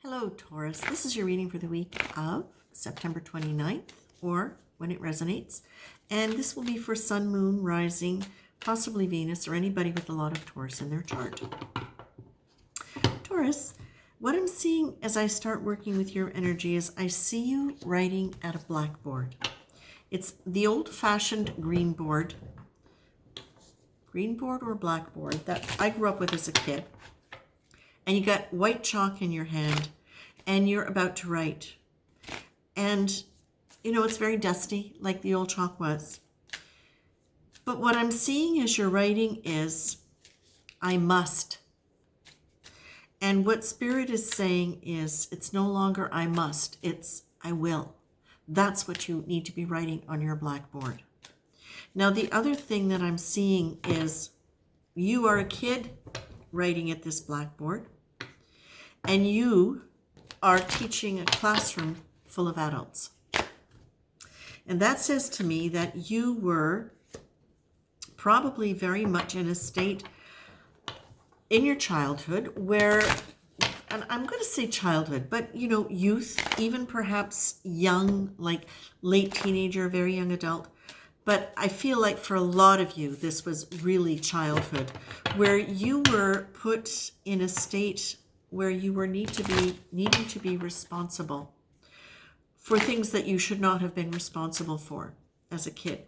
Hello, Taurus. This is your reading for the week of September 29th, or when it resonates. And this will be for Sun, Moon, Rising, possibly Venus, or anybody with a lot of Taurus in their chart. Taurus, what I'm seeing as I start working with your energy is I see you writing at a blackboard. It's the old-fashioned green board or blackboard that I grew up with as a kid. And you got white chalk in your hand and you're about to write. And, you know, it's very dusty like the old chalk was. But what I'm seeing as you're writing is, I must. And what Spirit is saying is, it's no longer I must, it's I will. That's what you need to be writing on your blackboard. Now, the other thing that I'm seeing is you are a kid writing at this blackboard, and you are teaching a classroom full of adults. And that says to me that you were probably very much in a state in your childhood where, and I'm going to say childhood, but you know, youth, even perhaps young, like late teenager, very young adult. But I feel like for a lot of you, this was really childhood, where you were put in a state where you were needing to be responsible for things that you should not have been responsible for as a kid.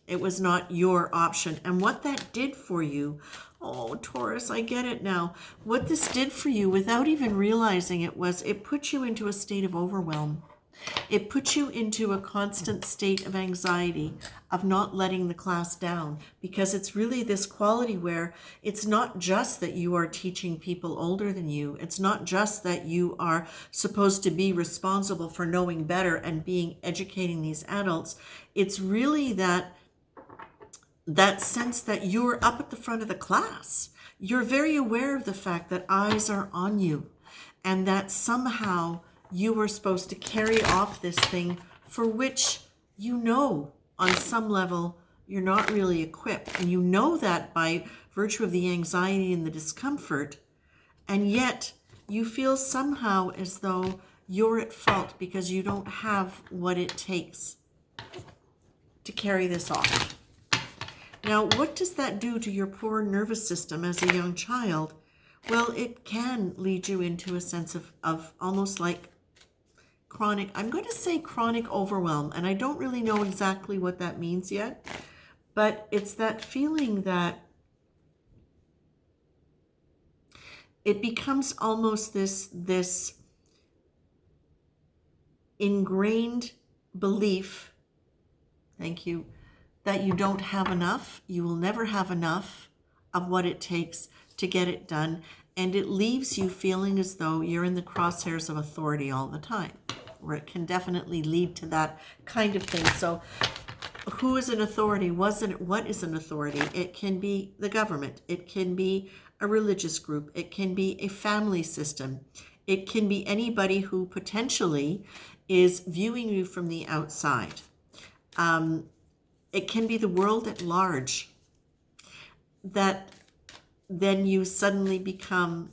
It was not your option. And what that did for you, oh, Taurus, I get it now. What this did for you without even realizing it was it put you into a state of overwhelm. It put you into a constant state of anxiety, of not letting the class down, because it's really this quality where it's not just that you are teaching people older than you. It's not just that you are supposed to be responsible for knowing better and educating these adults. It's really that sense that you're up at the front of the class. You're very aware of the fact that eyes are on you, and that somehow you were supposed to carry off this thing for which you know on some level you're not really equipped. And you know that by virtue of the anxiety and the discomfort. And yet you feel somehow as though you're at fault because you don't have what it takes to carry this off. Now, what does that do to your poor nervous system as a young child? Well, it can lead you into a sense of almost like chronic, I'm going to say chronic overwhelm, and I don't really know exactly what that means yet, but it's that feeling that it becomes almost this ingrained belief, thank you, that you don't have enough, you will never have enough of what it takes to get it done, and it leaves you feeling as though you're in the crosshairs of authority all the time, where it can definitely lead to that kind of thing. So who is an authority? What is an authority? It can be the government. It can be a religious group. It can be a family system. It can be anybody who potentially is viewing you from the outside. It can be the world at large that then you suddenly become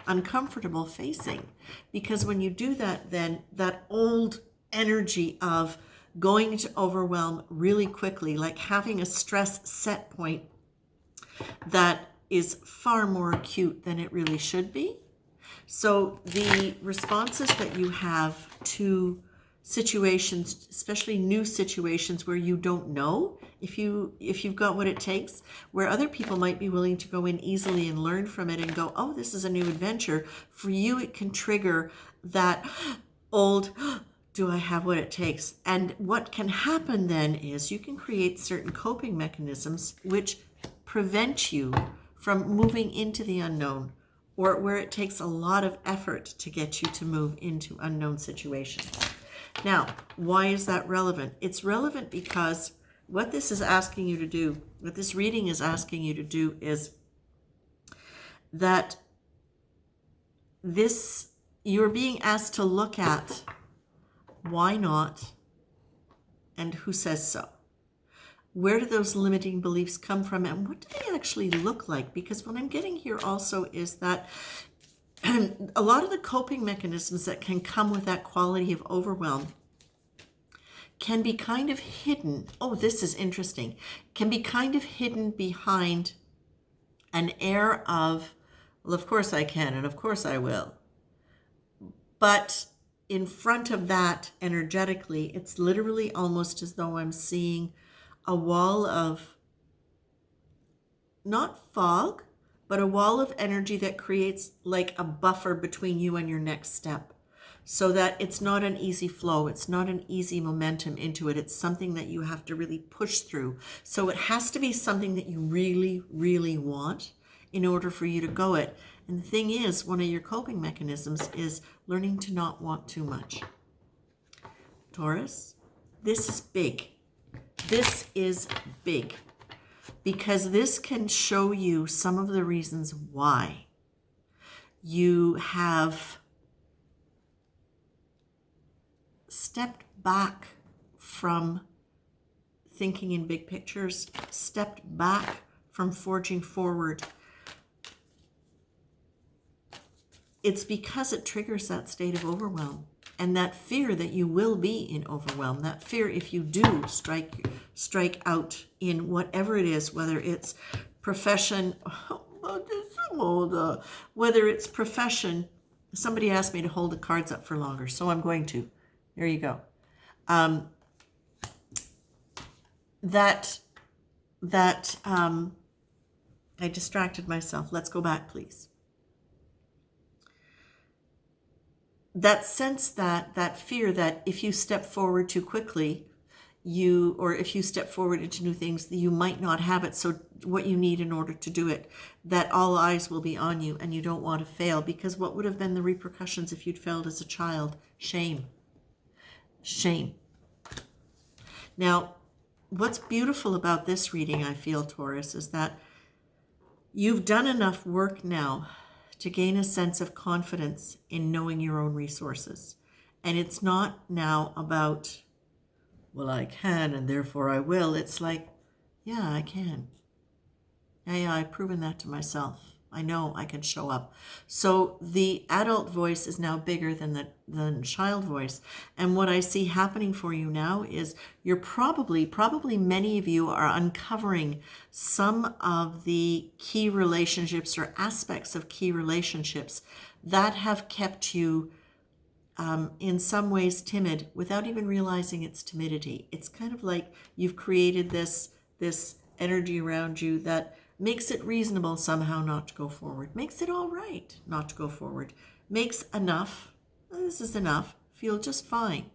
uncomfortable facing. Because when you do that, then that old energy of going to overwhelm really quickly, like having a stress set point that is far more acute than it really should be. So the responses that you have to situations, especially new situations where you don't know if you've got what it takes, where other people might be willing to go in easily and learn from it and go, oh, this is a new adventure. For you, it can trigger that old, do I have what it takes? And what can happen then is you can create certain coping mechanisms which prevent you from moving into the unknown, or where it takes a lot of effort to get you to move into unknown situations. Now, why is that relevant? It's relevant because what this is asking you to do, what this reading is asking you to do, is that you're being asked to look at why not and who says so. Where do those limiting beliefs come from, and what do they actually look like? Because what I'm getting here also is that And a lot of the coping mechanisms that can come with that quality of overwhelm can be kind of hidden. Oh, this is interesting. Can be kind of hidden behind an air of, well, of course I can, and of course I will. But in front of that, energetically, it's literally almost as though I'm seeing a wall of, not fog, but a wall of energy that creates like a buffer between you and your next step, so that it's not an easy flow. It's not an easy momentum into it. It's something that you have to really push through. So it has to be something that you really, really want in order for you to go it. And the thing is, one of your coping mechanisms is learning to not want too much. Taurus, this is big. This is big, because this can show you some of the reasons why you have stepped back from thinking in big pictures, stepped back from forging forward. It's because it triggers that state of overwhelm and that fear that you will be in overwhelm, that fear if you do strike out in whatever it is, whether it's profession, whether it's profession. Somebody asked me to hold the cards up for longer, so I'm going to. There you go. I distracted myself. Let's go back, please. That sense, that fear that if you step forward too quickly, or if you step forward into new things, you might not have it. So what you need in order to do it, that all eyes will be on you and you don't want to fail, because what would have been the repercussions if you'd failed as a child? Shame. Shame. Now, what's beautiful about this reading, I feel, Taurus, is that you've done enough work now to gain a sense of confidence in knowing your own resources. And it's not now about, well, I can and therefore I will. It's like, yeah, I can. Yeah, I've proven that to myself. I know I can show up. So the adult voice is now bigger than the child voice. And what I see happening for you now is you're probably many of you are uncovering some of the key relationships or aspects of key relationships that have kept you in some ways timid without even realizing it's timidity. It's kind of like you've created this energy around you that makes it reasonable somehow not to go forward, makes it all right not to go forward, makes enough, this is enough, feel just fine.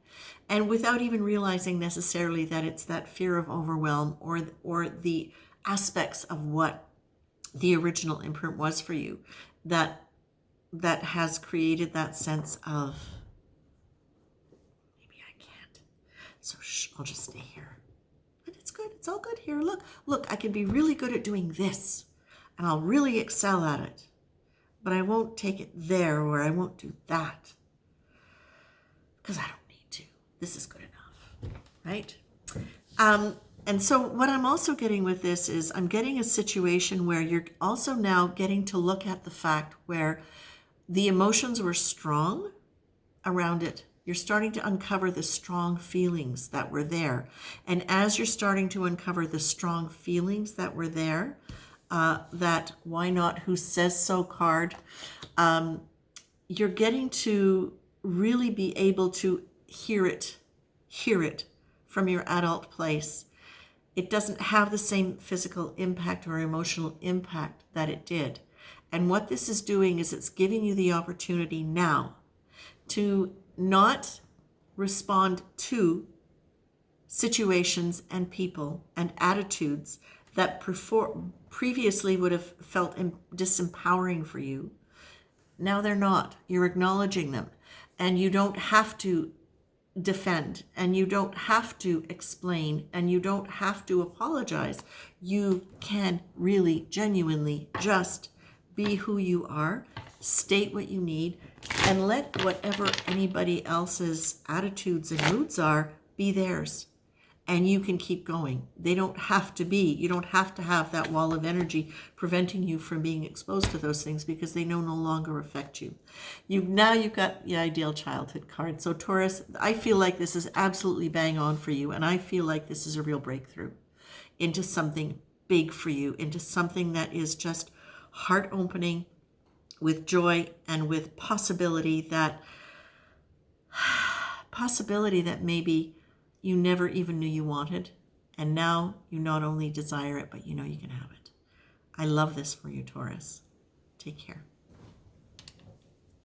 And without even realizing necessarily that it's that fear of overwhelm or the aspects of what the original imprint was for you that has created that sense of, maybe I can't, so I'll just stay here. Good. It's all good here. Look, I can be really good at doing this and I'll really excel at it, but I won't take it there, or I won't do that because I don't need to. This is good enough, right? And so what I'm also getting with this is I'm getting a situation where you're also now getting to look at the fact where the emotions were strong around it. You're starting to uncover the strong feelings that were there. And as you're starting to uncover the strong feelings that were there, that why not, who says so card, you're getting to really be able to hear it from your adult place. It doesn't have the same physical impact or emotional impact that it did. And what this is doing is it's giving you the opportunity now to not respond to situations and people and attitudes that previously would have felt disempowering for you. Now they're not. You're acknowledging them. And you don't have to defend, and you don't have to explain, and you don't have to apologize. You can really, genuinely just be who you are, state what you need, and let whatever anybody else's attitudes and moods are be theirs. and you can keep going. They don't have to be, you don't have to have that wall of energy preventing you from being exposed to those things because they no longer affect you. Now you've got the ideal childhood card. So Taurus, I feel like this is absolutely bang on for you, and I feel like this is a real breakthrough into something big for you, into something that is just heart opening, with joy and with possibility that maybe you never even knew you wanted, and now you not only desire it, but you know you can have it. I love this for you, Taurus. Take care.